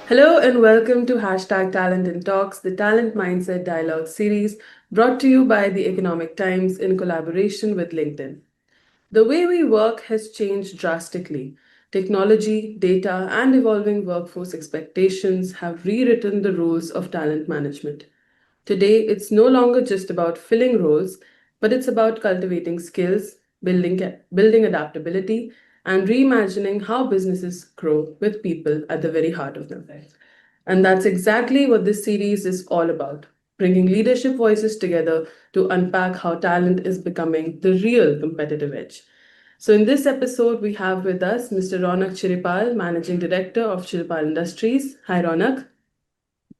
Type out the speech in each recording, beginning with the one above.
Hello and welcome to Hashtag Talent and Talks, the Talent Mindset Dialogue series brought to you by the Economic Times in collaboration with LinkedIn. The way we work has changed drastically. Technology, data, and evolving workforce expectations have rewritten the rules of talent management. Today, it's no longer just about filling roles, but it's about cultivating skills, building adaptability, and reimagining how businesses grow with people at the very heart of them. And that's exactly what this series is all about, bringing leadership voices together to unpack how talent is becoming the real competitive edge. So, in this episode, we have with us Mr. Ronak Chiripal, Managing Director of Chiripal Industries. Hi, Ronak.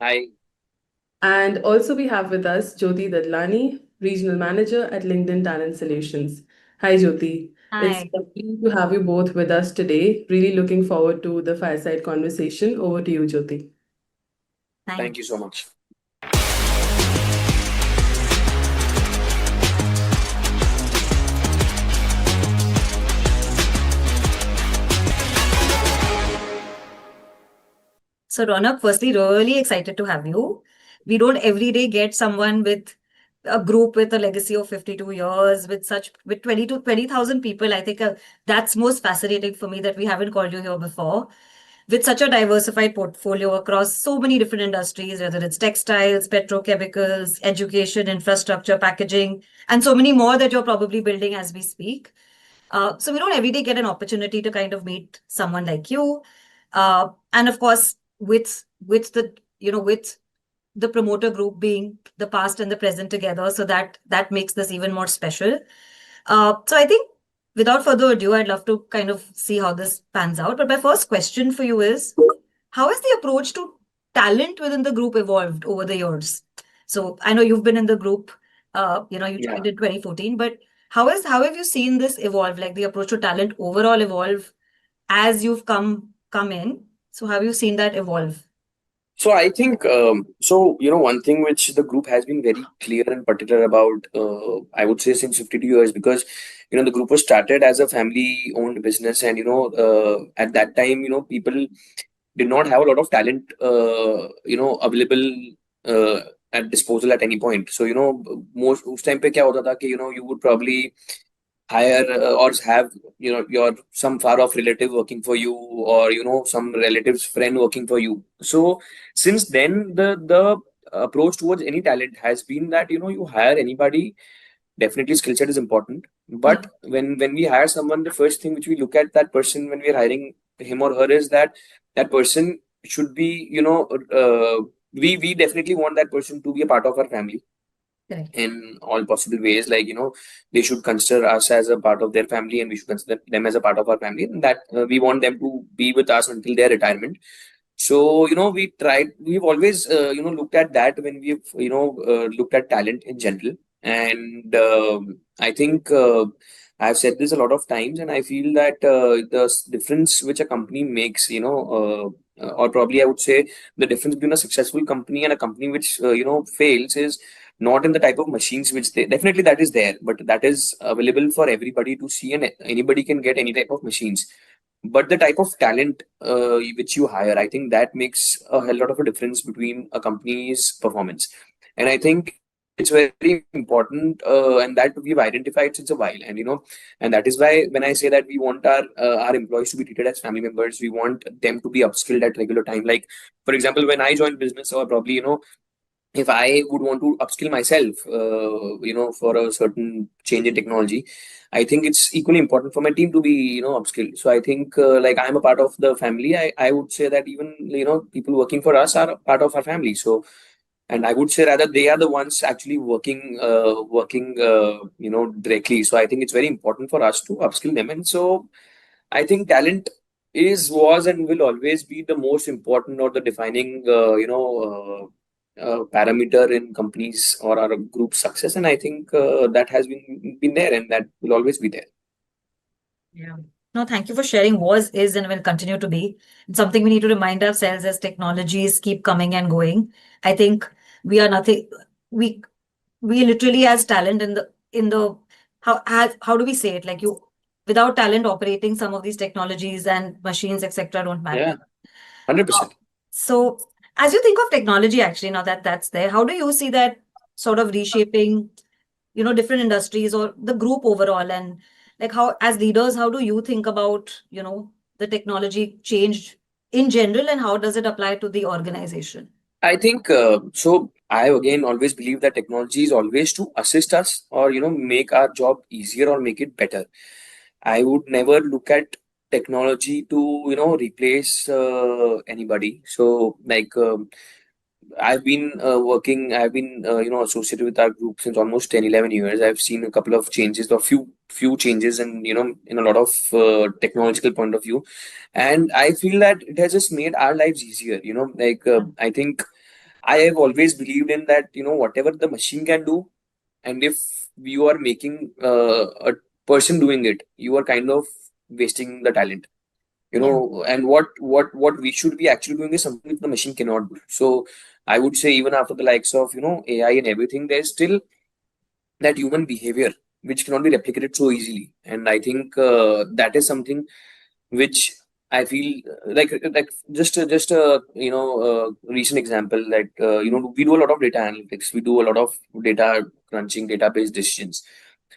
Hi. And also, we have with us Jyoti Dadlani, Regional Manager at LinkedIn Talent Solutions. Hi, Jyoti. It's Hi, lovely to have you both with us today. Really looking forward to the fireside conversation. Over to you, Jyoti. thank Thank you so much. So, Ronak, firstly, really excited to have you. We don't every day get someone with a group with a legacy of 52 years, with 20 to 20,000 people. I think that's most fascinating for me that we haven't called you here before. With such a diversified portfolio across so many different industries, whether it's textiles, petrochemicals, education, infrastructure, packaging, and so many more that you're probably building as we speak. So we don't every day get an opportunity to kind of meet someone like you. And of course, with the promoter group being the past and the present together, so that makes this even more special. So I think without further ado, I'd love to kind of see how this pans out. But my first question for you is, how has the approach to talent within the group evolved over the years? So I know you've been in the group, you Yeah. joined in 2014, but how have you seen this evolve, like the approach to talent overall evolve as you've come in? So how have you seen that evolve? So I think one thing which the group has been very clear and particular about, I would say since 52 years, because the group was started as a family-owned business, and at that time, people did not have a lot of talent, available uh, at disposal at any point. So most उस time पे क्या होता था कि you would probably hire or have your some far off relative working for you, or some relative's friend working for you. So since then the approach towards any talent has been that you hire anybody. Definitely skill set is important, but Hmm. when we hire someone, the first thing which we look at that person when we're hiring him or her is that that person should be we definitely want that person to be a part of our family Correct. in all possible ways. Like they should consider us as a part of their family, and we should consider them as a part of our family, and that we want them to be with us until their retirement. So we've always looked at that when we've looked at talent in general. And I think I've said this a lot of times, and I feel that difference which a company makes, or probably I would say the difference between a successful company and a company which fails is not in the type of machines which they definitely that is there, but that is available for everybody to see, and anybody can get any type of machines. But the type of talent which you hire, I think that makes a hell lot of a difference between a company's performance. And I think it's very important, and that we've identified since a while. And and that is why when I say that we want our employees to be treated as family members, we want them to be upskilled at regular time. Like for example, when I joined business, or probably if I would want to upskill myself, for a certain change in technology, I think it's equally important for my team to be, upskilled. So I think, like I'm a part of the family. I would say that even, people working for us are a part of our family. So, and I would say rather they are the ones actually working, directly. So I think it's very important for us to upskill them. And so I think talent was, and will always be the most important or the defining, parameter in companies or our group success. And I think that has been there, and that will always be there. Yeah. No, thank you for sharing. Was, is, and will continue to be. It's something we need to remind ourselves as technologies keep coming and going. I think we are nothing. We we literally as talent in the how do we say it? Like you, without talent operating some of these technologies and machines, etc., don't matter. Yeah, 100%. So, as you think of technology, actually, now that that's there, how do you see that sort of reshaping, different industries or the group overall? And like how, as leaders, how do you think about, the technology change in general and how does it apply to the organization? I think so. I again always believe that technology is always to assist us or make our job easier or make it better. I would never look at technology to replace anybody. So like I've been associated with our group since almost 10, 11 years. I've seen a couple of changes or few changes and in a lot of technological point of view, and I feel that it has just made our lives easier. Like I think I have always believed in that, whatever the machine can do, and if you are making a person doing it, you are kind of wasting the talent. Yeah. And what we should be actually doing is something which the machine cannot do. So I would say even after the likes of AI and everything, there's still that human behavior which cannot be replicated so easily. And I think that is something which I feel like just a recent example that we do a lot of data analytics, we do a lot of data crunching, database decisions.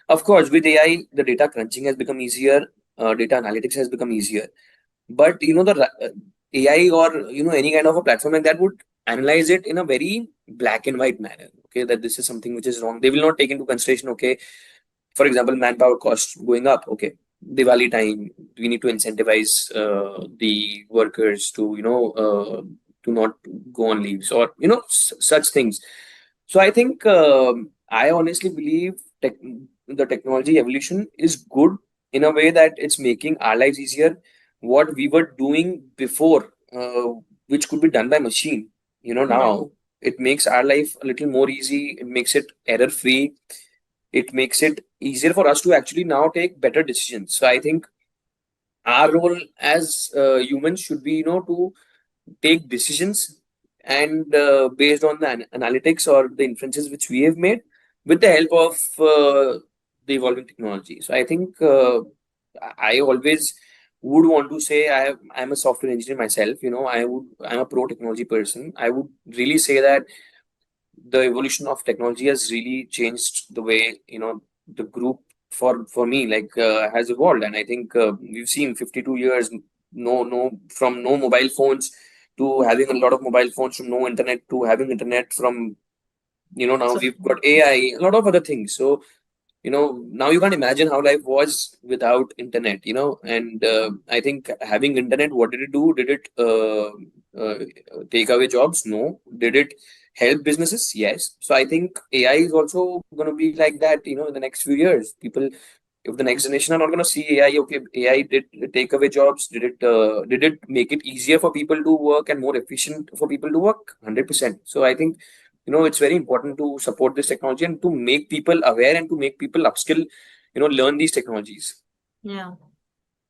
Of course, with AI, the data crunching has become easier, data analytics has become easier. But AI or any kind of a platform like that would analyze it in a very black and white manner. Okay, that this is something which is wrong. They will not take into consideration. Okay, for example, manpower costs going up. Okay, Diwali time, we need to incentivize the workers to to not go on leaves or such things. So I think I honestly believe the technology evolution is good in a way that it's making our lives easier. What we were doing before, which could be done by machine, Yeah. now it makes our life a little more easy. It makes it error free. It makes it easier for us to actually now take better decisions. So I think our role as humans should be, to take decisions and based on the analytics or the inferences which we have made with the help of the evolving technology. So I think I always would want to say I'm a software engineer myself. I'm a pro technology person. I would really say that the evolution of technology has really changed the way the group for me like has evolved. And I think we've seen 52 years, no from no mobile phones to having a lot of mobile phones, from no internet to having internet, from now So, we've got AI, a lot of other things. So now you can't imagine how life was without internet. And I think having internet, what did it do? Did it uh, take away jobs? No. Did it help businesses? Yes. So I think AI is also going to be like that, in the next few years. People, if the next generation are not going to see AI, okay, AI did it take away jobs? Did it make it easier for people to work and more efficient for people to work? 100%. So I think it's very important to support this technology and to make people aware and to make people upskill, learn these technologies. yeah.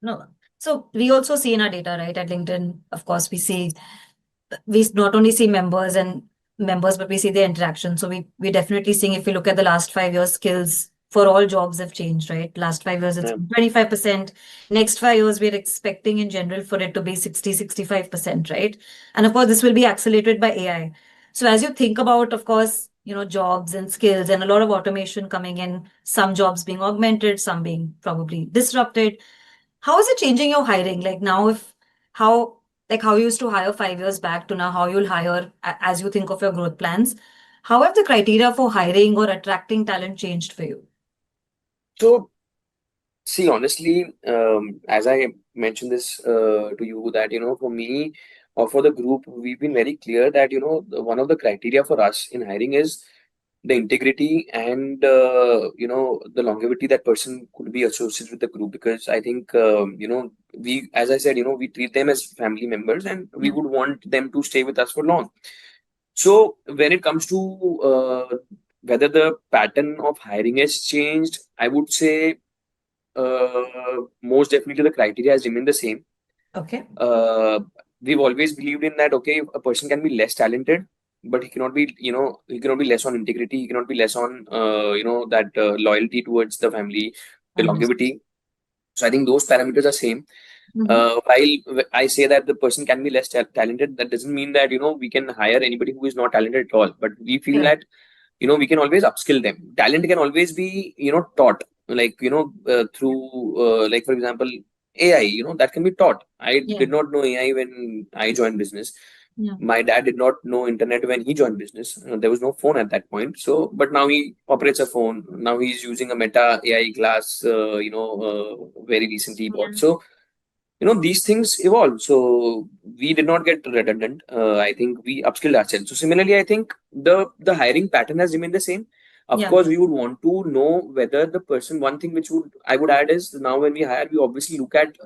No. So we also see in our data, right, at LinkedIn, of course, we not only see members, but we see the interaction. So we definitely seeing, if we look at the last 5 years, skills for all jobs have changed, right? Last 5 years, it's Yeah. 25%. Next 5 years, we're expecting in general for it to be 65%, right? And of course, this will be accelerated by AI. So as you think about, of course, jobs and skills and a lot of automation coming in, some jobs being augmented, some being probably disrupted. How is it changing your hiring? Like now, how how you used to hire 5 years back to now how you'll hire as you think of your growth plans. How have the criteria for hiring or attracting talent changed for you? So see, honestly, as I mentioned this to you, that for me or for the group, we've been very clear that one of the criteria for us in hiring is the integrity and the longevity that person could be associated with the group. Because I think we, as I said, we treat them as family members and we Yeah. would want them to stay with us for long. So when it comes to whether the pattern of hiring has changed, I would say most definitely the criteria has remained the same. Okay. uh, we've always believed in that, okay, a person can be less talented, but he cannot be less on integrity, he cannot be less on that loyalty towards the family, the Understood. longevity. So I think those parameters are same. While I say that the person can be less talented, that doesn't mean that we can hire anybody who is not talented at all. But we feel Correct. that we can always upskill them. Talent can always be taught, like through like for example AI, that can be taught. I Yeah. did not know AI when I joined business. Yeah. My dad did not know internet when he joined business. There was no phone at that point. So but now he operates a phone. Now he's using a Meta AI class, very recently bought. Yeah. So these things evolve. So we did not get redundant. I think we upskilled ourselves. So similarly, I think the hiring pattern has remained the same. Of Yeah. course, we would want to know whether the person. One thing which would I would add is, now when we hire, we obviously look at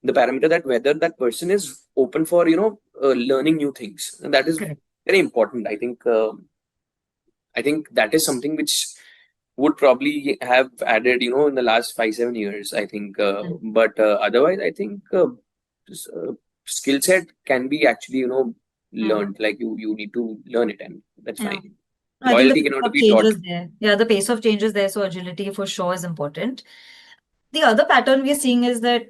the parameter that whether that person is open for learning new things, and that is Correct. very important. I think that is something which would probably have added, in the last 5-7 years, I think. Yeah. But otherwise, I think s- uh, skill set can be actually, Yeah. learned. Like you need to learn it, and that's Yeah. fine. I think the Loyalty pace cannot of be change taught. is there. Yeah, the pace of change is there, so agility for sure is important. The other pattern we're seeing is that,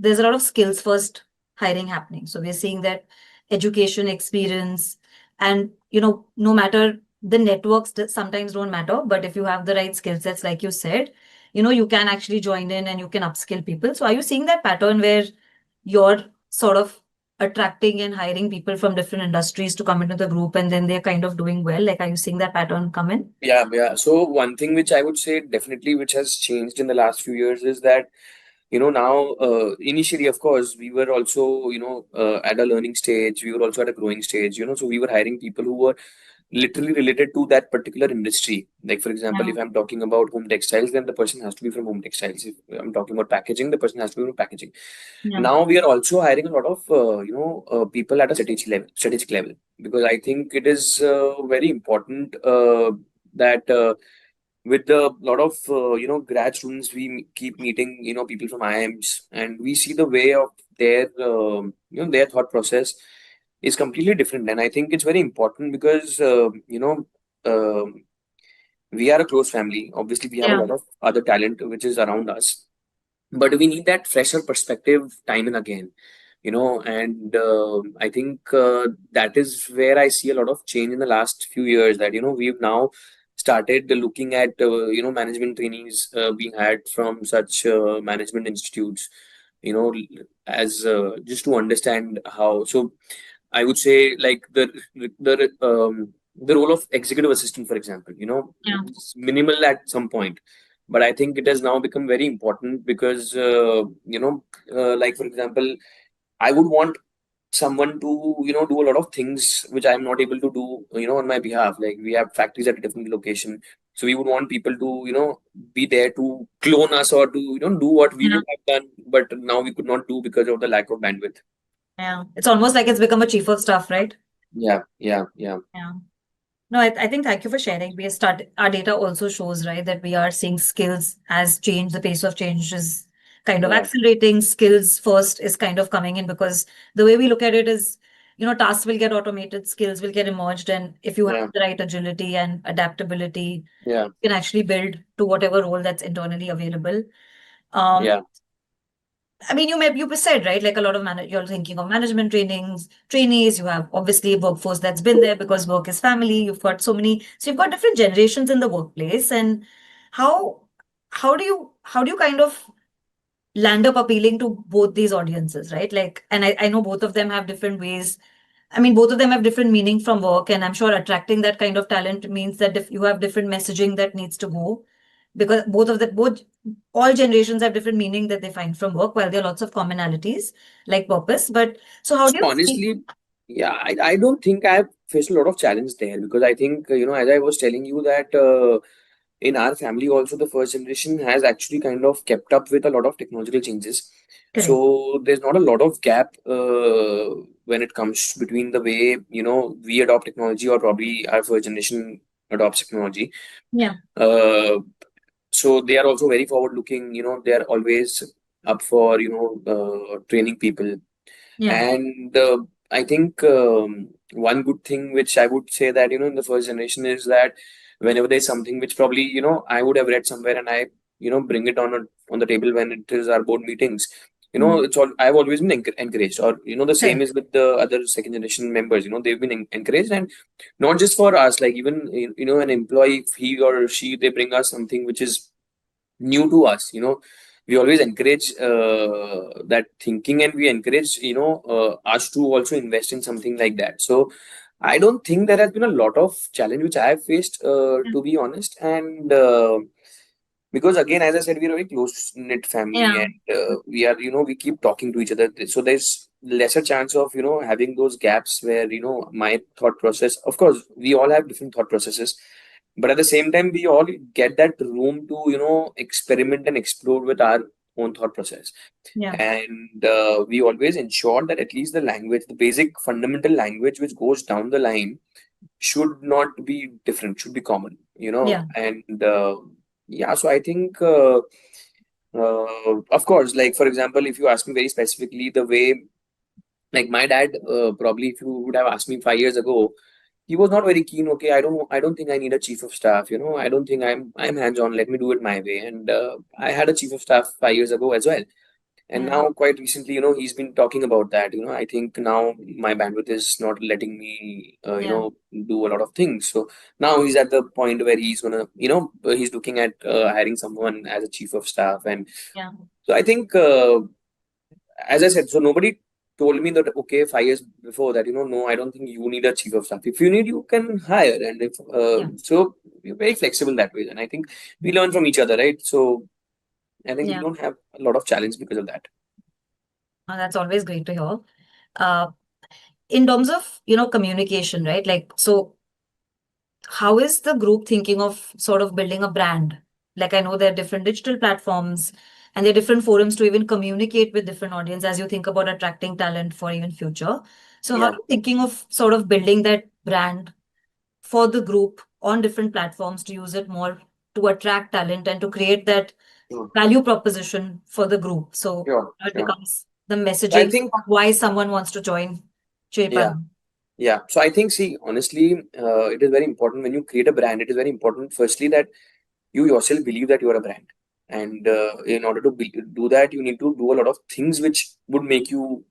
there's a lot of skills first hiring happening. So we're seeing that education experience and, no matter the networks that sometimes don't matter, but if you have the right skill sets, like you said, you can actually join in and you can upskill people. So are you seeing that pattern where you're sort of attracting and hiring people from different industries to come into the group and then they're kind of doing well? Like, are you seeing that pattern come in? Yeah, yeah. So one thing which I would say definitely which has changed in the last few years is that now initially, of course, we were also at a learning stage. We were also at a growing stage. So we were hiring people who were literally related to that particular industry. Like for example, Yeah. if I'm talking about home textiles, then the person has to be from home textiles. If I'm talking about packaging, the person has to be from packaging. Yeah. Now we are also hiring a lot of people at a strategic level, because I think it is very important that with the lot of grad students, we keep meeting people from IIMs, and we see the way of their their thought process is completely different. And I think it's very important because um we are a close family. Obviously, we have a Yeah. lot of other talent which is around us, but we need that fresher perspective time and again. And I think that is where I see a lot of change in the last few years, that we've now started looking at management trainees being had from such management institutes, as just to understand how. So I would say, like the role of executive assistant, for example, Yeah. it's minimal at some point, but I think it has now become very important because like for example, I would want someone to do a lot of things which I'm not able to do on my behalf. Like we have factories at a different location, so we would want people to be there to clone us, or to do what we Yeah. would have done, but now we could not do because of the lack of bandwidth. Yeah. It's almost like it's become a chief of staff, right? Yeah, yeah, yeah. Yeah. No, I think thank you for sharing. Our data also shows, right, that we are seeing skills has changed. The pace of change is kind of Yeah. accelerating. Skills first is kind of coming in because the way we look at it is, tasks will get automated, skills will get emerged, and if you have Yeah, the right agility and adaptability, yeah, you can actually build to whatever role that's internally available. Um, yeah, I mean, you said, right, like a lot of you're thinking of management trainees. You have obviously a workforce that's been there because work is family. You've got so you've got different generations in the workplace. And how how do you kind of land up appealing to both these audiences, right? Like, and I know both of them have different ways. I mean, both of them have different meaning from work, and I'm sure attracting that kind of talent means that if you have different messaging that needs to go, because both all generations have different meaning that they find from work, while there are lots of commonalities like purpose. But so how So do you see? honestly, yeah, I don't think I've faced a lot of challenge there, because I think, as I was telling you, that in our family also, the first generation has actually kind of kept up with a lot of technological changes. Correct. So there's not a lot of gap when it comes between the way, we adopt technology, or probably our first generation adopts technology. Yeah. Uh, so they are also very forward looking, they are always up for, training people. Yeah. And I think one good thing which I would say that, in the first generation, is that whenever there's something which probably, I would have read somewhere, and I, bring it on the table when it is our board meetings. Mhm. it's all I've always been encouraged, or the same Correct. is with the other second generation members. They've been encouraged, and not just for us. Like even an employee, if he or she they bring us something which is new to us. We always encourage that thinking, and we encourage us to also invest in something like that. So I don't think there has been a lot of challenge which I have faced, to be honest, and because again, as I said, we're a very close knit family, Yeah. and we are, we keep talking to each other. So there's lesser chance of having those gaps where my thought process. Of course, we all have different thought processes, but at the same time, we all get that room to experiment and explore with our own thought process. Yeah. And we always ensure that at least the language, the basic fundamental language which goes down the line, should not be different, should be common, Yeah. and yeah, so I think, of course, like for example, if you ask me very specifically, the way, like my dad, probably if you would have asked me 5 years ago, he was not very keen. Okay, I don't think I need a chief of staff. I don't think I'm hands on. Let me do it my way. And I had a chief of staff 5 years ago as well. And Yeah. now, quite recently, he's been talking about that. I think now my bandwidth is not letting me, Yeah. do a lot of things. So now he's at the point where he's gonna, he's looking at hiring someone as a chief of staff. And Yeah. so I think, as I said, so nobody told me that, okay, 5 years before that, no, I don't think you need a chief of staff. If you need, you can hire. And if, Yeah. so we're very flexible that way. And I think we learn from each other, right? So I think we Yeah. don't have a lot of challenge because of that. That's always great to hear. Uh, in terms of, communication, right? Like, so how is the group thinking of sort of building a brand? Like, I know there are different digital platforms and there are different forums to even communicate with different audience as you think about attracting talent for even future. So how are Yeah. you thinking of sort of building that brand for the group on different platforms to use it more to attract talent and to create that Sure. value proposition for the group? So Sure. it Sure. becomes the So I messaging think, of why someone wants to join yeah. Chirpan. Yeah. So I think, see, honestly, it is very important when you create a brand. It is very important, firstly, that you yourself believe that you are a brand. And in order to do that, you need to do a lot of things which would make you,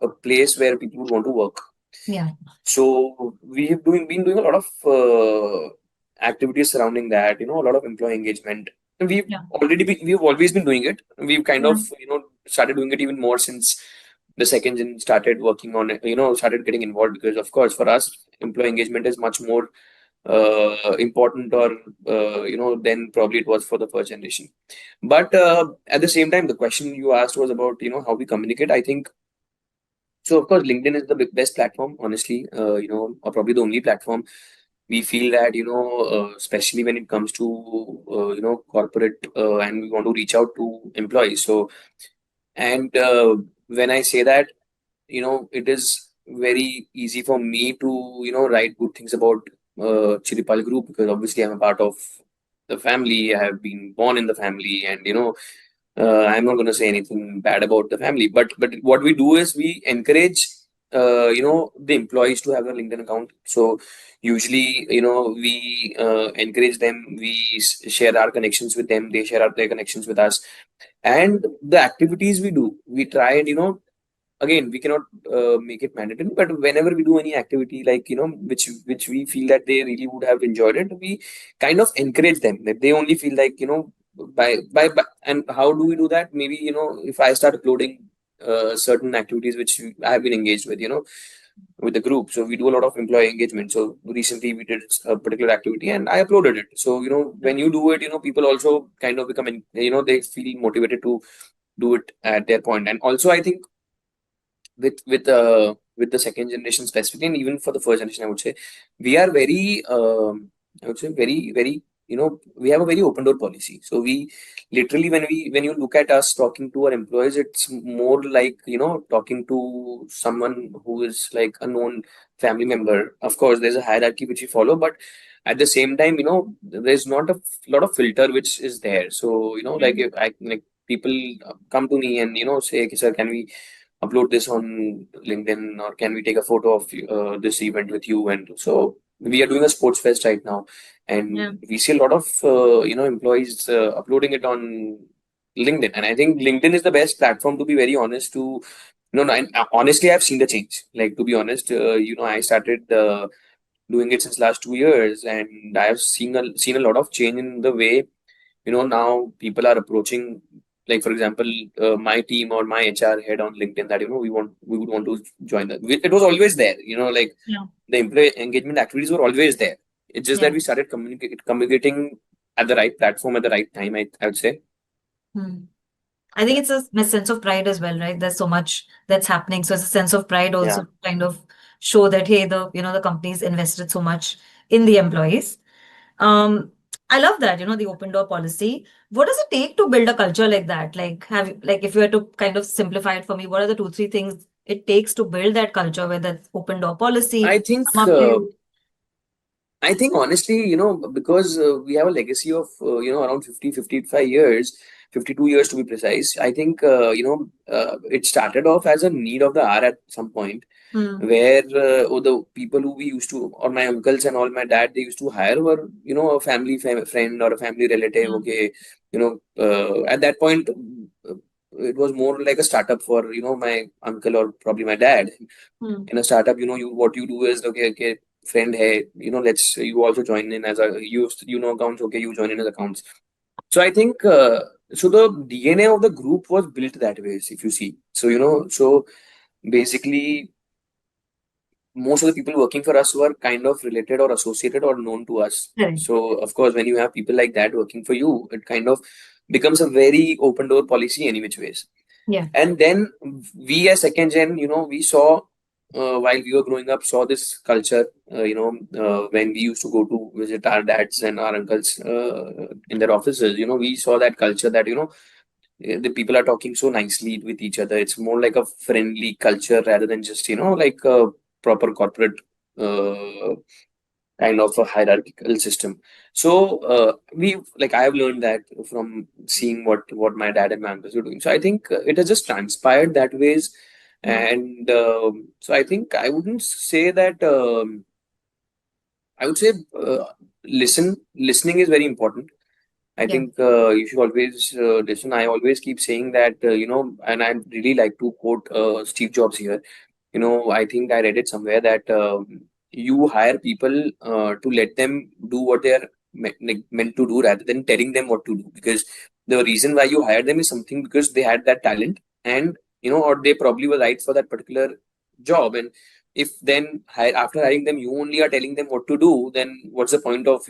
a place where people would want to work. Yeah. So we have been doing a lot of activities surrounding that, a lot of employee engagement. And Yeah. we've always been doing it. We've kind Yeah. of, started doing it even more since the second gen started working on it, started getting involved, because of course for us, employee engagement is much more important, or than probably it was for the first generation. But at the same time, the question you asked was about, how we communicate. I think so. Of course, LinkedIn is the best platform, honestly, or probably the only platform. We feel that, especially when it comes to, corporate, and we want to reach out to employees. So, and when I say that, it is very easy for me to, write good things about Chiripal Group, because obviously I'm a part of the family. I have been born in the family, and I'm not going to say anything bad about the family. But what we do is we encourage, the employees to have a LinkedIn account. So usually, we encourage them. We share our connections with them. They share their connections with us, and the activities we do, we try and again, we cannot make it mandatory, but whenever we do any activity, like which we feel that they really would have enjoyed it, we kind of encourage them, that they only feel like, by and how do we do that? Maybe, if I start uploading certain activities which I have been engaged with, with the group. So we do a lot of employee engagement. So recently we did a particular activity and I uploaded it. So when you do it, people also kind of become they feel motivated to do it at their point. And also, I think with the second generation specifically, and even for the first generation, I would say we are very, I would say very, very, we have a very open door policy. So we literally, when you look at us talking to our employees, it's more like, talking to someone who is like a known family member. Of course, there's a hierarchy which we follow, but at the same time, there's not a lot of filter which is there. So like, Mhm. if I like, people come to me and say, okay, sir, can we upload this on LinkedIn, or can we take a photo of this event with you? And so we are doing a sports fest right now, Yeah. and we see a lot of employees uploading it on LinkedIn. And I think LinkedIn is the best platform, to be very honest, to no, no, and honestly, I've seen the change. Like, to be honest, I started doing it since last 2 years, and I have seen a lot of change in the way now people are approaching. Like, for example, my team or my HR head on LinkedIn, that we would want to join that. It was always there. Like Yeah. the employee engagement activities were always there. It's just that Yeah. we started communicating at the right platform at the right time. I would say. Hmm. I think Yeah. it's a sense of pride as well, right? There's so much that's happening. So it's a sense of pride also Yeah. to kind of show that, hey, the company's invested so much in the employees. Um, I love that, the open door policy. What does it take to build a culture like that? Like if you were to kind of simplify it for me, what are the two, three things it takes to build that culture where that open door policy I think come up to you? I think honestly, because we have a legacy of, around 50, 55 years, 52 years to be precise. I think, it started off as a need of the hour at some point, Hmm. where the people who we used to, or my uncles and all, my dad, they used to hire were, a family friend or a family relative. Yeah. Okay. At that point, it was more like a startup for, my uncle or probably my dad. Hmm. In a startup, what you do is, okay, friend, hey, let's you also join in as a accounts. Okay, you join in as accounts. So I think so the DNA of the group was built that way. If you see, so basically most of the people working for us were kind of related or associated or known to us. Correct. So of course, when you have people like that working for you, it kind of becomes a very open door policy any which ways. Yeah. And then we as second gen, we saw while we were growing up, saw this culture, when we used to go to visit our dads and our uncles in their offices, we saw that culture that, the people are talking so nicely with each other. It's more like a friendly culture rather than just, like a proper corporate uh, kind of a hierarchical system. So I have learned that from seeing what my dad and my uncles were doing. So I think it has just transpired that ways, Yeah. and so I think I wouldn't say that. I would say listening is very important. I Yeah. think you should always listen. I always keep saying that, and I really like to quote Steve Jobs here. I think I read it somewhere that you hire people to let them do what they are meant to do rather than telling them what to do. Because the reason why you hire them is something because they had that talent, and or they probably were right for that particular job. And if then after hiring them, you only are telling them what to do, then what's the point of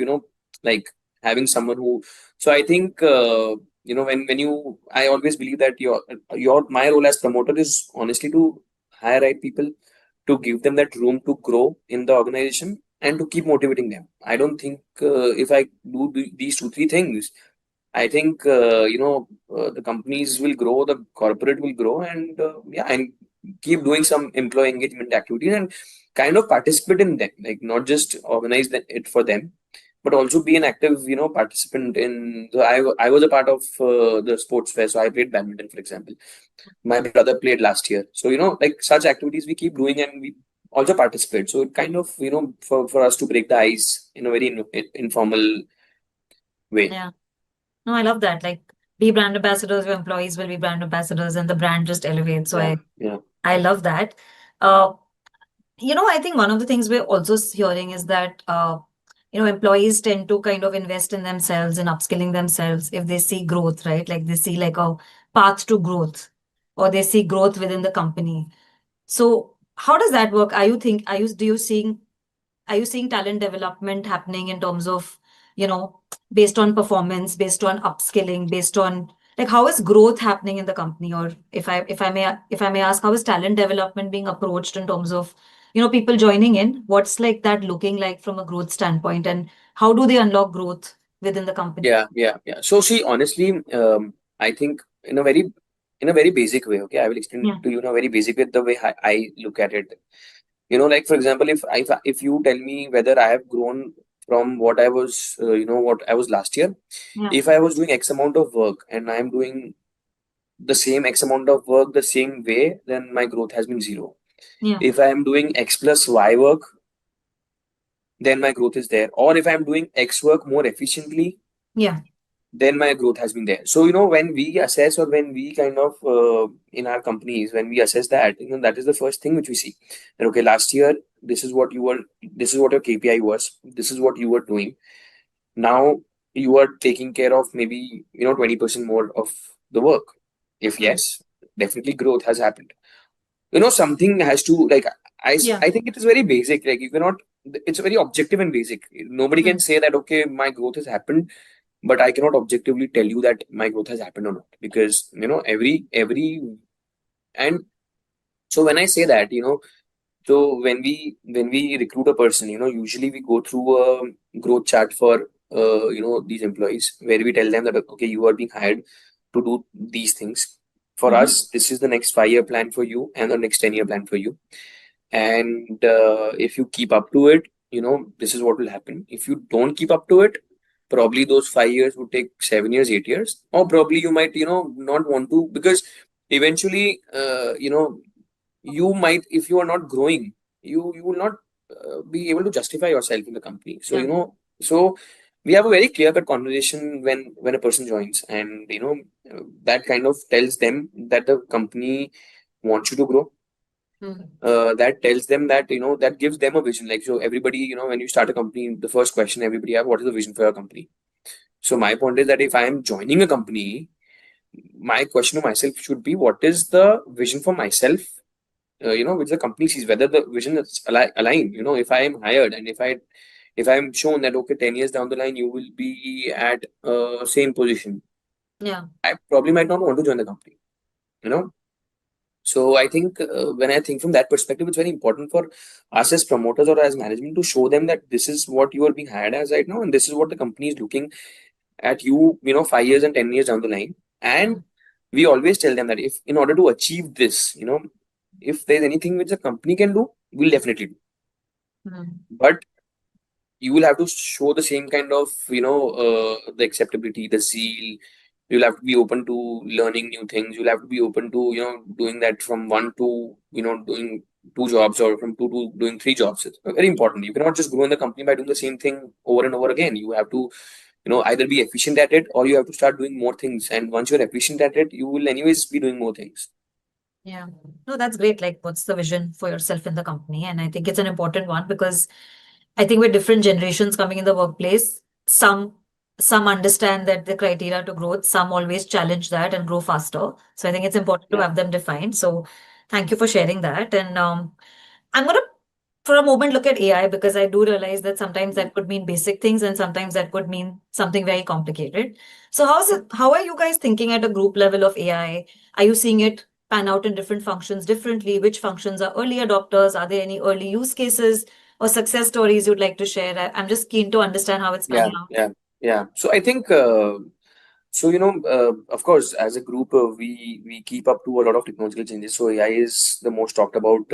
like having someone who? So I think when you, I always believe that your my role as promoter is honestly to hire right people, to give them that room to grow in the organization and to keep motivating them. I don't think if I do these two, three things, I think the companies will grow, the corporate will grow, and yeah, and keep doing some employee engagement activities and kind of participate in them, like not just organize it for them, but also be an active, participant in. So I was a part of the sports fair, so I played badminton, for example. My brother played last year, so like such activities we keep doing and we also participate. So it kind of for us to break the ice in a very informal way. Yeah. No, I love that. Like, be brand ambassadors, your employees will be brand ambassadors, and the brand just elevates. So Yeah, I yeah, I love that. Uh, I think one of the things we're also hearing is that employees tend to kind of invest in themselves and upskilling themselves if they see growth, right? Like they see like a path to growth, or they see growth within the company. So how does that work? Are you seeing talent development happening in terms of, you know, based on performance, based on upskilling, based on like how is growth happening in the company? Or if I may ask, how is talent development being approached in terms of, people joining in? What's like that looking like from a growth standpoint, and how do they unlock growth within the company? yeah. So see, honestly, I think in a very basic way. Okay, I will explain Yeah, to you in a very basic way the way I look at it. Like for example, if you tell me whether I have grown from what I was, what I was last year, yeah, if I was doing X amount of work and I'm doing the same X amount of work the same way, then my growth has been zero. yeah, If I am doing X plus Y work, then my growth is there. Or if I'm doing X work more efficiently, yeah, then my growth has been there. So, when we assess, or when we kind of, in our companies, when we assess that, that is the first thing which we see. That, okay, last year, this is what your KPI was, this is what you were doing. Now you are taking care of maybe, 20% more of the work. If Mm. yes, definitely growth has happened. Something has to, like, Yeah. I think it is very basic. Like, you cannot, it's very objective and basic. Nobody can Mm. say that, okay, my growth has happened, but I cannot objectively tell you that my growth has happened or not, because every and so when I say that, so when we recruit a person, usually we go through a growth chart for these employees, where we tell them that, okay, you are being hired to do these things. For Mm-hmm. us, this is the next 5-year plan for you and the next 10-year plan for you. And if you keep up to it, this is what will happen. If you don't keep up to it, probably those 5 years would take 7 years, 8 years, or probably you might, not want to, because eventually, you might, if you are not growing, you will not be able to justify yourself in the company. So, Yeah. so we have a very clear cut conversation when a person joins, and that kind of tells them that the company wants you to grow. Mm. That tells them that, that gives them a vision. Like, so everybody, when you start a company, the first question everybody have, what is the vision for your company? So my point is that if I am joining a company, my question to myself should be, what is the vision for myself, which the company sees, whether the vision is aligned. If I am hired, and if I'm shown that, okay, 10 years down the line you will be at same position, Yeah. I probably might not want to join the company. you know So I think, when I think from that perspective, it's very important for us as promoters or as management to show them that this is what you are being hired as right now, and this is what the company is looking at you, 5 years and 10 years down the line. And Mm. we always tell them that, if in order to achieve this, if there's anything which the company can do, we'll definitely do. Mm. But you will have to show the same kind of, the acceptability, the zeal. You'll have to be open to learning new things. You'll have to be open to, doing that from one to, doing two jobs, or from two to doing three jobs. It's very important. You cannot just grow in the company by doing the same thing over and over again. You have to, either be efficient at it, or you have to start doing more things. And once you're efficient at it, you will anyways be doing more things. Yeah. No, that's great. Like, what's the vision for yourself in the company? And I think it's an important one because I think with different generations coming in the workplace, some understand that the criteria to growth, some always challenge that and grow faster. So I think it's important to Yeah. have them defined. So thank you for sharing that. And I'm gonna for a moment look at AI because I do realize that sometimes that could mean basic things and sometimes that could mean something very complicated. So how are you guys thinking at a group level of AI? Are you seeing it pan out in different functions differently? Which functions are early adopters? Are there any early use cases or success stories you'd like to share? I'm just keen to understand how it's Yeah, panning out. yeah, yeah. So I think, so, of course, as a group, we keep up to a lot of technological changes. So AI is the most talked about,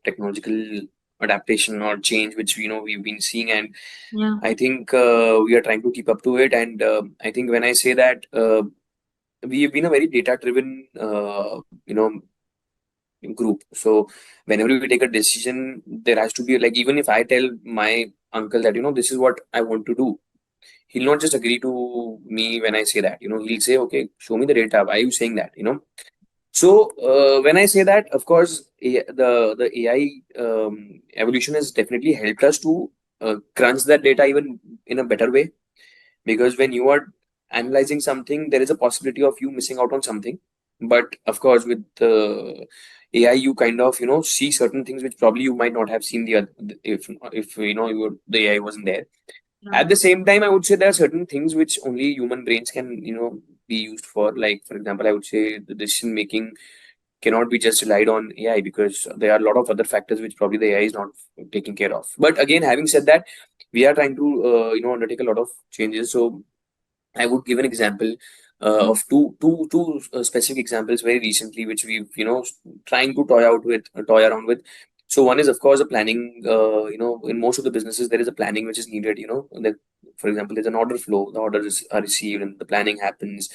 technological adaptation or change, which we've been seeing, and Yeah. I think, we are trying to keep up to it. And I think when I say that, we've been a very data-driven, group. So whenever we take a decision, there has to be, like, even if I tell my uncle that, this is what I want to do, he'll not just agree to me when I say that. He'll say, okay, show me the data. Why are you saying that? So when I say that, of course, the AI evolution has definitely helped us to crunch that data even in a better way. Because when you are analyzing something, there is a possibility of you missing out on something. But of course, with AI, you kind of, see certain things which probably you might not have seen the other, if the AI wasn't there. Yeah. At the same time, I would say there are certain things which only human brains can, be used for. Like, for example, I would say the decision making cannot be just relied on AI, because there are a lot of other factors which probably the AI is not taking care of. But again, having said that, we are trying to, undertake a lot of changes. So I would give an example Mm. of two specific examples very recently, which we've, trying to toy around with. So one is, of course, a planning. In most of the businesses, there is a planning which is needed. That, for example, there's an order flow. The orders are received, and the planning happens.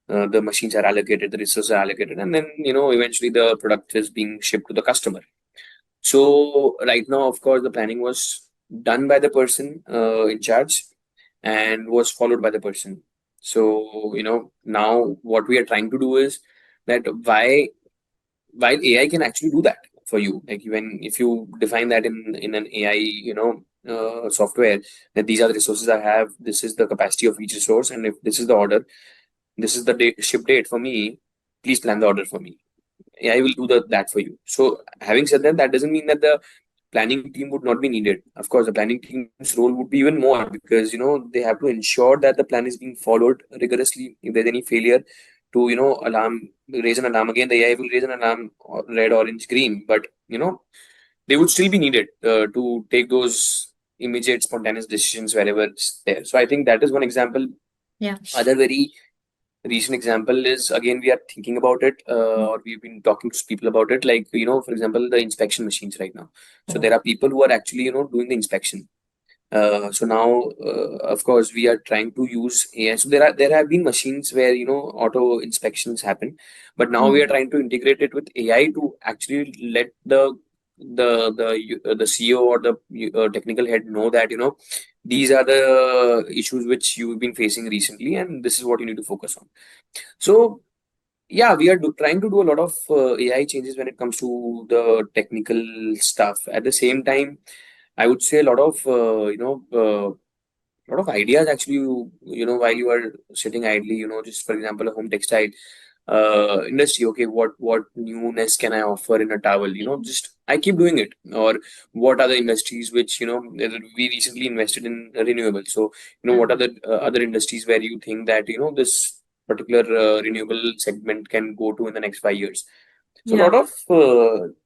The machines are allocated, the resources are allocated, and then, eventually the product is being shipped to the customer. So right now, of course, the planning was done by the person in charge, and was followed by the person. So, now what we are trying to do is that while AI can actually do that for you, like when if you define that in an AI, software, that these are the resources I have, this is the capacity of each resource, and if this is the order, this is the ship date for me, please plan the order for me. AI will do that for you. So having said that, that doesn't mean that the planning team would not be needed. Of course, the planning team's role would be even more, because they have to ensure that the plan is being followed rigorously. If there's any failure to raise an alarm again, the AI will raise an alarm, red, orange, green. But they would still be needed to take those immediate spontaneous decisions wherever it's there. So I think that is one example. Yeah. Other very recent example is, again, we are thinking about it, or we've been talking to people about it, like for example, the inspection machines right now. So there are people who are actually doing the inspection. So now, of course, we are trying to use AI. So there have been machines where auto inspections happen, but now we are trying to integrate it with AI to actually let the CEO or the technical head know that these are the issues which you've been facing recently, and this is what you need to focus on. So yeah, we are trying to do a lot of AI changes when it comes to the technical stuff. At the same time, I would say a lot of ideas actually, while you are sitting idly, just for example, a home textile industry. Okay, what newness can I offer in a towel? Just I keep doing it. Or what are the industries which we recently invested in renewable? So what are the other industries where you think that this particular renewable segment can go to in the next 5 years? So a Yeah. lot of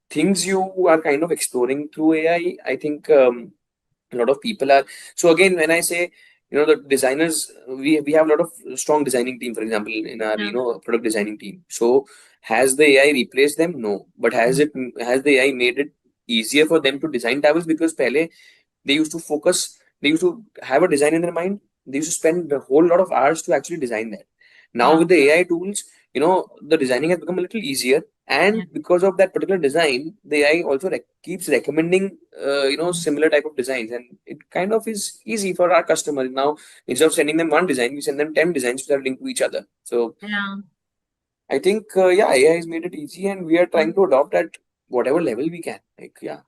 things you are kind of exploring through AI. I think a lot of people are. So again, when I say the designers, we have a lot of strong designing team, for example, in our Yeah. product designing team. So has the AI replaced them? No. But has the AI made it easier for them to design towels? Because pehle they used to focus, they used to have a design in their mind, they used to spend a whole lot of hours to actually design that. Now Yeah. with the AI tools, the designing has become a little easier, Yeah. and because of that particular design, the AI also keeps recommending similar type of designs, and it kind of is easy for our customers. Now instead of sending them one design, we send them 10 designs which are linked to each other. So Yeah. I think yeah, AI has made it easy, and we are trying to adopt at whatever level we can. Like, yeah.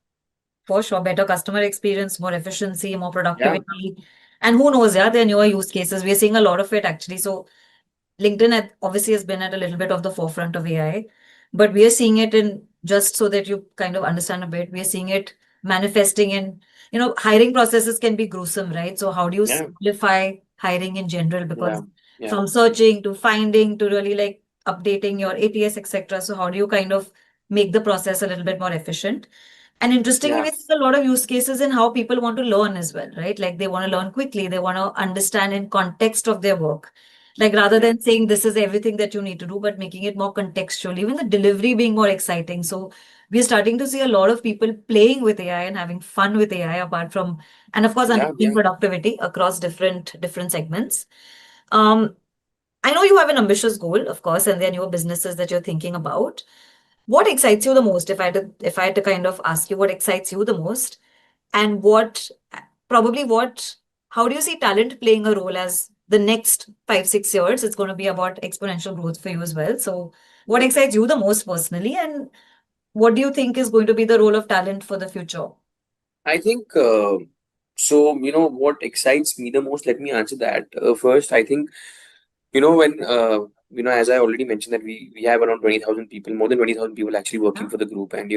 For sure, better customer experience, more efficiency, more Yeah. productivity. And who knows, yeah, there are newer use cases. We're seeing a lot of it actually. So LinkedIn obviously has been at a little bit of the forefront of AI, but we are seeing it in, just so that you kind of understand a bit, we are seeing it manifesting in, hiring processes can be gruesome, right? So how do you Yeah. simplify hiring in general? Yeah. Because Yeah. from searching to finding to really like updating your ATS, etc. So how do you kind of make the process a little bit more efficient? And interestingly, Yeah. we see a lot of use cases in how people want to learn as well, right? Like they want to learn quickly, they want to understand in context of their work. Like rather Yeah. than saying this is everything that you need to do, but making it more contextual, even the delivery being more exciting. So we're starting to see a lot of people playing with AI and having fun with AI, apart from, and of course, Yeah. unlocking Yeah. productivity across different segments. Um, I know you have an ambitious goal, of course, and there are newer businesses that you're thinking about. What excites you the most? If I had to kind of ask you what excites you the most, and probably what how do you see talent playing a role as the next 5 6 years? It's going to be about exponential growth for you as well. So what excites you the most personally, and what do you think is going to be the role of talent for the future? I think so. What excites me the most? Let me answer that first. I think when as I already mentioned that we have around 20,000 people, more than 20,000 people actually working Yeah. for the group, and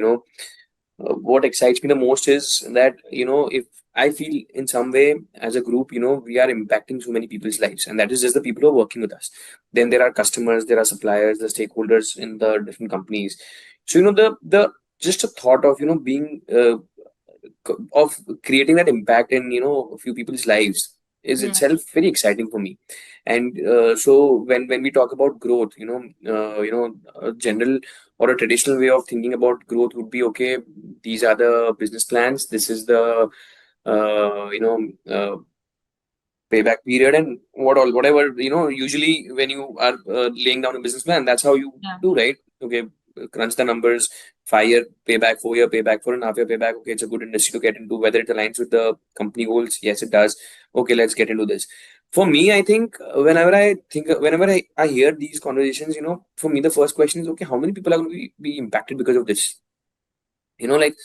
what excites me the most is that if I feel in some way as a group, we are impacting so many people's lives, and that is just the people who are working with us. Then there are customers, there are suppliers, the stakeholders in the different companies. So the just a thought of being of creating that impact in a few people's lives is Yeah. itself very exciting for me. And so when we talk about growth, a general or a traditional way of thinking about growth would be, okay, these are the business plans, this is the uh, you know uh, payback period, and whatever usually when you are laying down a business plan, that's how you Yeah. do, right? Okay, crunch the numbers, 5 year payback, 4 year payback, 4.5 year payback. Okay, it's a good industry to get into, whether it aligns with the company goals. Yes, it does. Okay, let's get into this. For me, I think whenever I hear these conversations, for me, the first question is, okay, how many people are going to be impacted because of this? Like,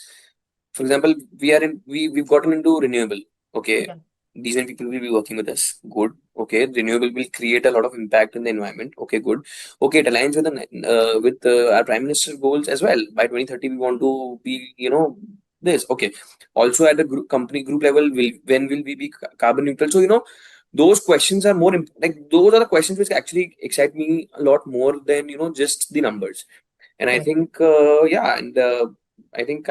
for example, we've gotten into renewable. Okay, Yeah. these many people will be working with us. Good. Okay, renewable will create a lot of impact in the environment. Okay, good. Okay, it aligns with our prime minister's goals as well. By 2030, we want to be, this. Okay. Also at the company group level, when will we be carbon neutral? So those questions are like those are the questions which actually excite me a lot more than just the numbers. And I Correct. think, yeah, and I think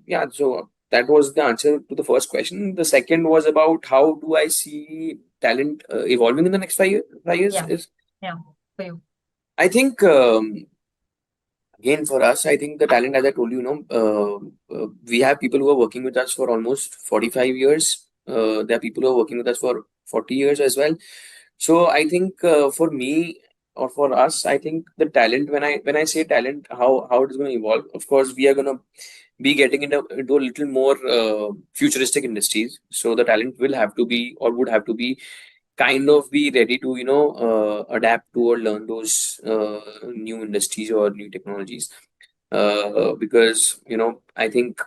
yeah, so that was the answer to the first question. The second was about how do I see talent evolving in the next 5 years? Yeah. Yeah. For you. I think, again, for us, I think the talent, as I told you, we have people who are working with us for almost 45 years. There are people who are working with us for 40 years as well. So I think, for me or for us, I think the talent, when I say talent, how it is going to evolve. Of course, we are going to be getting into a little more futuristic industries. So the talent will have to be, or would have to be, kind of be ready to adapt to or learn those new industries or new technologies, because I think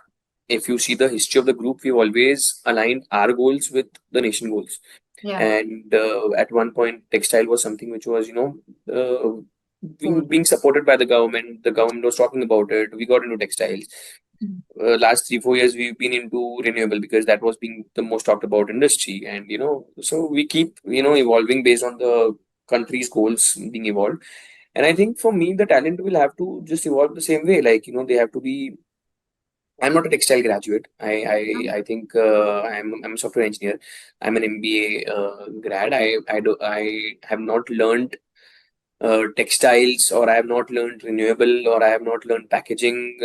if you see the history of the group, we've always aligned our goals with the nation goals. Yeah. And at one point, textile was something which was uh, being, Cool. being supported by the government. The government was talking about it. We got into textiles. Mhm. Last 3-4 years we've been into renewable because that was being the most talked about industry. And so we keep evolving based on the country's goals being evolved. And I think for me, the talent will have to just evolve the same way. Like, they have to be. I'm not a textile graduate. I think, I'm a software engineer. I'm an MBA grad. I have not learned textiles, or I have not learned renewable, or I have not learned packaging.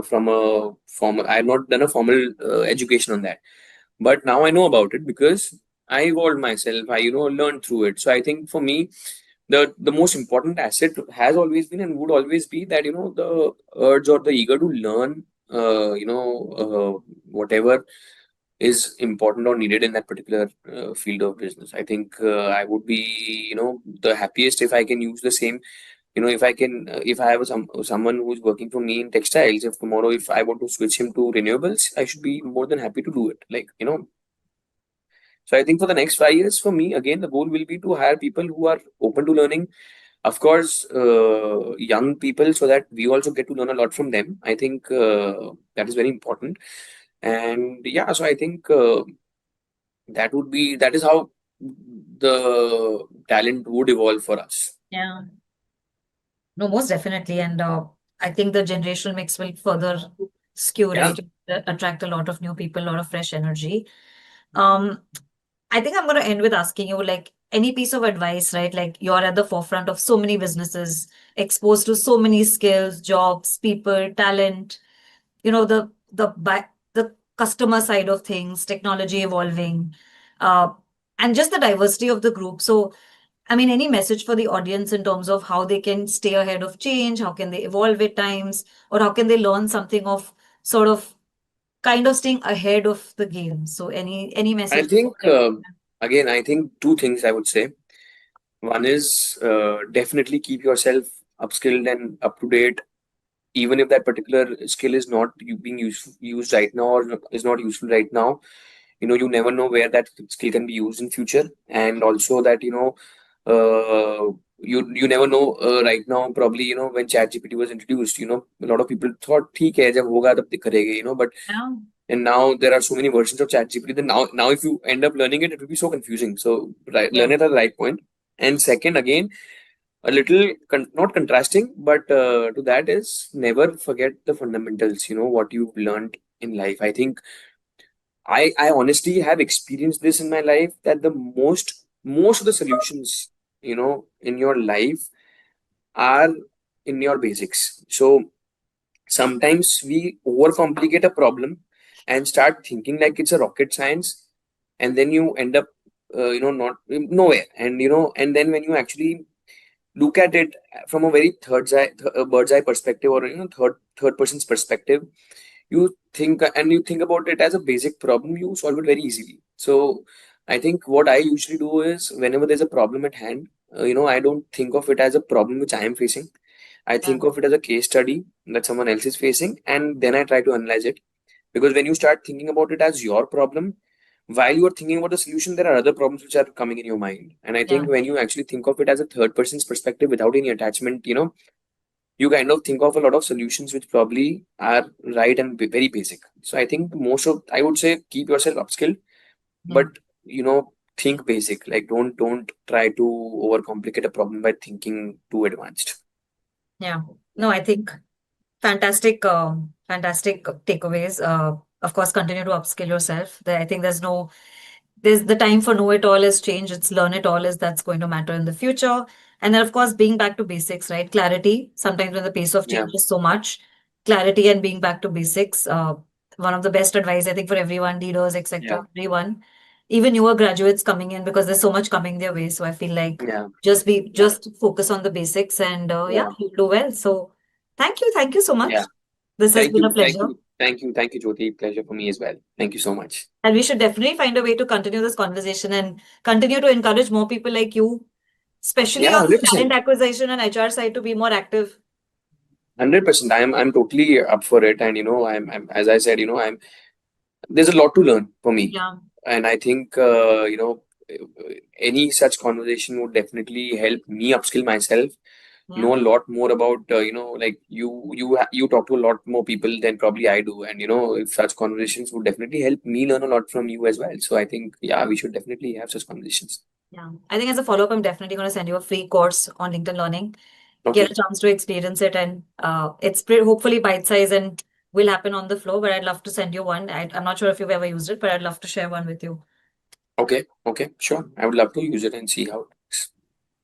From a formal. I have not done a formal education on that. But now I know about it because I evolved myself. I learned through it. So I think for me, the most important asset has always been and would always be that the urge or the eager to learn, whatever is important or needed in that particular field of business. I think I would be the happiest if I can use the same. If I can, if I have someone who's working for me in textiles, if tomorrow if I want to switch him to renewables, I should be more than happy to do it. Like, so I think for the next 5 years, for me, again, the goal will be to hire people who are open to learning. Of course, young people, so that we also get to learn a lot from them. I think that is very important. And yeah, so I think that is how the talent would evolve for us. Yeah. No, most definitely. And I think the generational mix will further skew, Yeah. right? Attract a lot of new people, a lot of fresh energy. Um, I think I'm going to end with asking you, like, any piece of advice, right? Like, you're at the forefront of so many businesses, exposed to so many skills, jobs, people, talent, the customer side of things, technology evolving, uh, and just the diversity of the group. So, I mean, any message for the audience in terms of how they can stay ahead of change, how can they evolve with times, or how can they learn something of sort of kind of staying ahead of the game? So, any I message? think, again, I think two things I would say. One is, definitely keep yourself upskilled and up to date, even if that particular skill is not being used right now, or is not useful right now. You never know where that skill can be used in future. And also that, you never know, right now, probably, when ChatGPT was introduced, a lot of people thought, ठीक है, जब होगा तब करेंगे, but Yeah. and now there are so many versions of ChatGPT that now if you end up learning it, it will be so confusing. So Yeah. learn it at the right point. And second, again, a little not contrasting, but to that is, never forget the fundamentals. What you've learned in life. I think I honestly have experienced this in my life, that the most of the solutions in your life are in your basics. So sometimes we overcomplicate a problem and start thinking like it's a rocket science, and then you end up not nowhere. And and then when you actually look at it from a very bird's eye perspective, or third person's perspective, you think about it as a basic problem, you solve it very easily. So I think what I usually do is whenever there's a problem at hand, I don't think of it as a problem which I am facing. I Yeah. think of it as a case study that someone else is facing, and then I try to analyze it. Because when you start thinking about it as your problem, while you are thinking about the solution, there are other problems which are coming in your mind. And I Yeah. think when you actually think of it as a third person's perspective without any attachment, you kind of think of a lot of solutions which probably are right and very basic. So I think I would say keep yourself upskilled, Yeah. but think basic. Like don't try to overcomplicate a problem by thinking too advanced. Yeah. No, I think fantastic takeaways. Of course, continue to upskill yourself. I think there's the time for know it all has changed. It's learn it all is that's going to matter in the future. And then, of course, being back to basics, right? Clarity. Sometimes when the pace of Yeah, change is so much, clarity and being back to basics. One of the best advice I think for everyone, leaders, yeah, etc., everyone, even newer graduates coming in because there's so much coming their way. So I feel like yeah, yeah, just focus on the basics and yeah, yeah, you'll do well. So thank you so yeah. much. This has Thank been a you, thank pleasure. you, thank you, thank you, Jyoti. Pleasure for me as well. Thank you so much. And we should definitely find a way to continue this conversation and continue to encourage more people like you, especially Yeah, on the talent 100%. acquisition and HR side, to be more active. 100%. I'm totally up for it. And I'm as I said, there's a lot to learn for me. Yeah, And I think any such conversation would definitely help me upskill myself, yeah, know a lot more about like you talk to a lot more people than probably I do. And if such conversations would definitely help me learn a lot from you as well. So I think, yeah, we should definitely have such conversations. yeah. I think as a follow-up, I'm definitely going to send you a free course on LinkedIn Learning. Get Okay. a chance to experience it, and it's hopefully bite-size and will happen on the flow. But I'd love to send you one. I'm not sure if you've ever used it, but I'd love to share one with you. Okay, sure, I would love to use it and see how it works.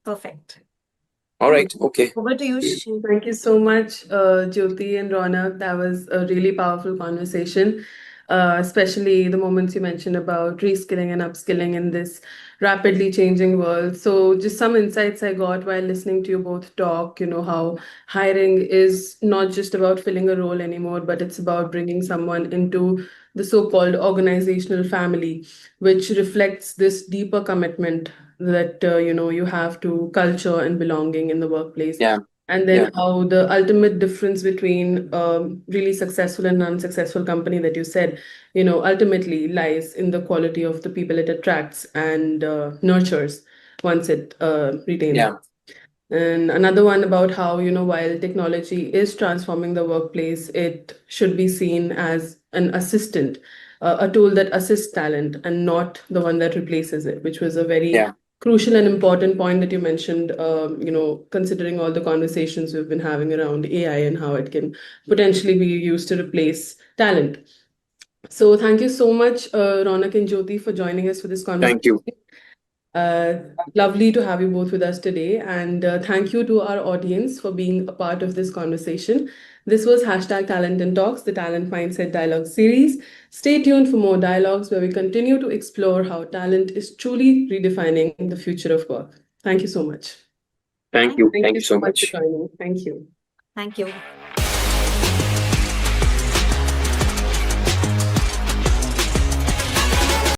Perfect. All right. Okay. Over to you, Shi. Thank you so much, Jyoti and Ronak. That was a really powerful conversation, especially the moments you mentioned about reskilling and upskilling in this rapidly changing world. So, just some insights I got while listening to you both talk, how hiring is not just about filling a role anymore, but it's about bringing someone into the so-called organizational family, which reflects this deeper commitment that you have to culture and belonging in the workplace, Yeah. and Yeah. then how the ultimate difference between really successful and unsuccessful company that you said ultimately lies in the quality of the people it attracts and nurtures once it retains. Yeah. And another one about how, while technology is transforming the workplace, it should be seen as an assistant, a tool that assists talent and not the one that replaces it, which was a very Yeah. crucial and important point that you mentioned, considering all the conversations we've been having around AI and how it can potentially be used to replace talent. So thank you so much, Ronak and Jyoti, for joining us for this conversation. Thank you. Uh, Lovely to have you both with us today. And thank you to our audience for being a part of this conversation. This was hashtag Talent and Talks, the Talent Mindset Dialogue series. Stay tuned for more dialogues where we continue to explore how talent is truly redefining the future of work. Thank you so much. Thank you. Thank Thank you you so so much for much. joining. Thank you. Thank you.